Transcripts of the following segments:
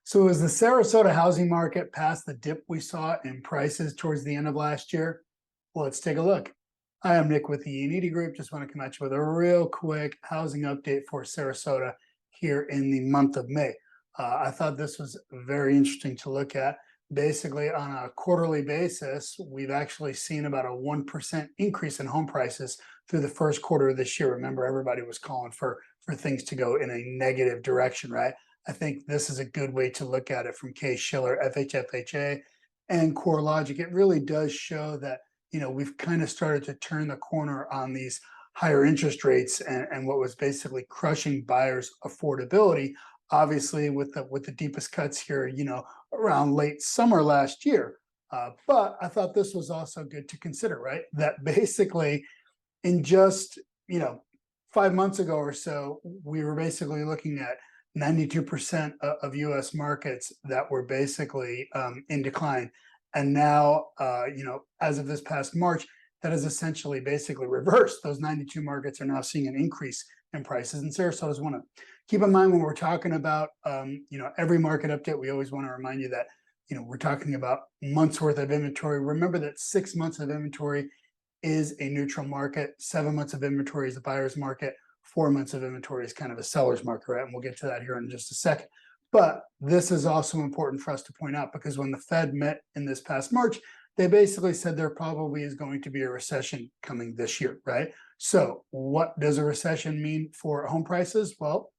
So is the Sarasota housing market past the dip we saw in prices towards the end of last year? Well, let's take a look. Hi, I'm Nick with the Iannitti Group. Just want to come at you with a real quick housing update for Sarasota here in the month of May. I thought this was very interesting to look at. Basically, on a quarterly basis, we've actually seen about a 1% increase in home prices through the first quarter of this year. Remember, everybody was calling for things to go in a negative direction, right? I think this is a good way to look at it from Case Shiller, FHFHA, and CoreLogic. It really does show that, we've kind of started to turn the corner on these higher interest rates and what was basically crushing buyers' affordability. Obviously, with the deepest cuts here, around late summer last year. But I thought this was also good to consider, right? That basically in just, 5 months ago or so, we were basically looking at 92% of US markets that were basically in decline. And now, as of this past March, that is essentially basically reversed. Those 92 markets are now seeing an increase in prices, and Sarasota is one of them. Keep in mind when we're talking about, every market update, we always want to remind you that, we're talking about months worth of inventory. Remember that 6 months of inventory is a neutral market. 7 months of inventory is the buyer's market. 4 months of inventory is kind of a seller's market, right? And we'll get to that here in just a second. But this is also important for us to point out because when the Fed met in this past March, they basically said there probably is going to be a recession coming this year, right? So what does a recession mean for home prices? Well,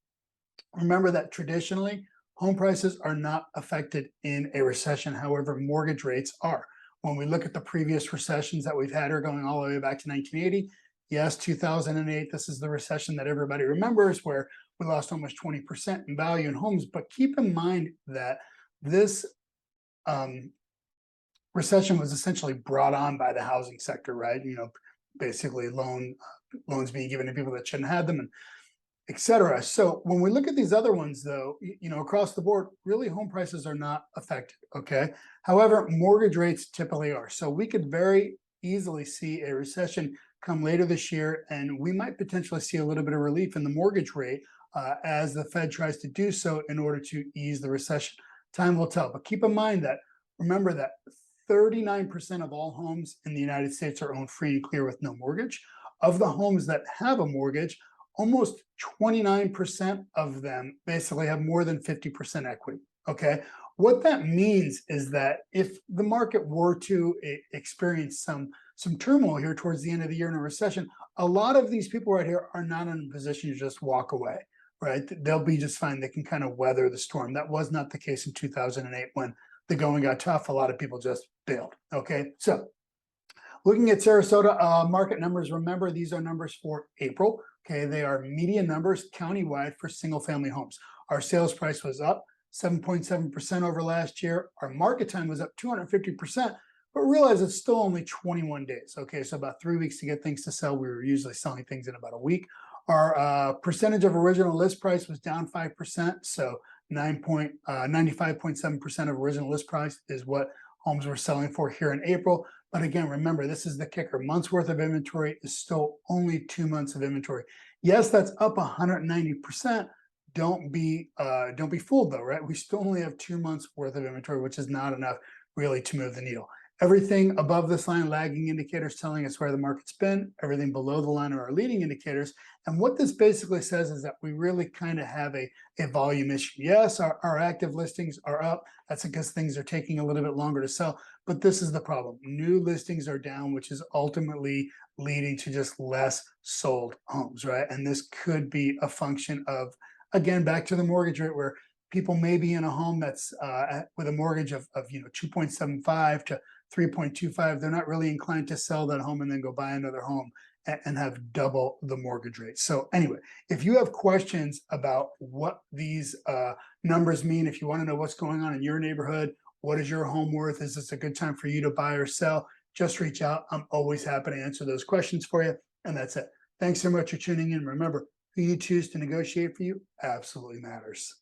remember that traditionally, home prices are not affected in a recession. However, mortgage rates are. When we look at the previous recessions that we've had here going all the way back to 1980, yes, 2008, this is the recession that everybody remembers where we lost almost 20% in value in homes. But keep in mind that this recession was essentially brought on by the housing sector, right? Basically loans being given to people that shouldn't have them and et cetera. So when we look at these other ones, though, across the board, really home prices are not affected, okay? However, mortgage rates typically are. So we could very easily see a recession come later this year, and we might potentially see a little bit of relief in the mortgage rate as the Fed tries to do so in order to ease the recession. Time will tell, but keep in mind that, remember that 39% of all homes in the United States are owned free and clear with no mortgage. Of the homes that have a mortgage, almost 29% of them basically have more than 50% equity, okay? What that means is that if the market were to experience some turmoil here towards the end of the year in a recession, a lot of these people right here are not in a position to just walk away, right? They'll be just fine. They can kind of weather the storm. That was not the case in 2008 when the going got tough. A lot of people just bailed, okay? So looking at Sarasota market numbers, remember these are numbers for April, okay? They are median numbers countywide for single family homes. Our sales price was up 7.7% over last year. Our market time was up 250%, but realize it's still only 21 days. Okay, so about 3 weeks to get things to sell. We were usually selling things in about a week. Our percentage of original list price was down 5%. So 95.7% of original list price is what homes were selling for here in April. But again, remember, this is the kicker. Months worth of inventory is still only 2 months of inventory. Yes, that's up 190%. Don't be fooled though, right? We still only have 2 months worth of inventory, which is not enough really to move the needle. Everything above this line, lagging indicators telling us where the market's been. Everything below the line are our leading indicators. And what this basically says is that we really kind of have a volume issue. Yes, our active listings are up. That's because things are taking a little bit longer to sell. But this is the problem. New listings are down, which is ultimately leading to just less sold homes, right? And this could be a function of, again, back to the mortgage rate where people may be in a home that's with a mortgage of 2.75 to 3.25. They're not really inclined to sell that home and then go buy another home and have double the mortgage rate. So anyway, if you have questions about what these numbers mean, if you want to know what's going on in your neighborhood, what is your home worth? Is this a good time for you to buy or sell? Just reach out. I'm always happy to answer those questions for you. And that's it. Thanks so much for tuning in. Remember, who you choose to negotiate for you absolutely matters.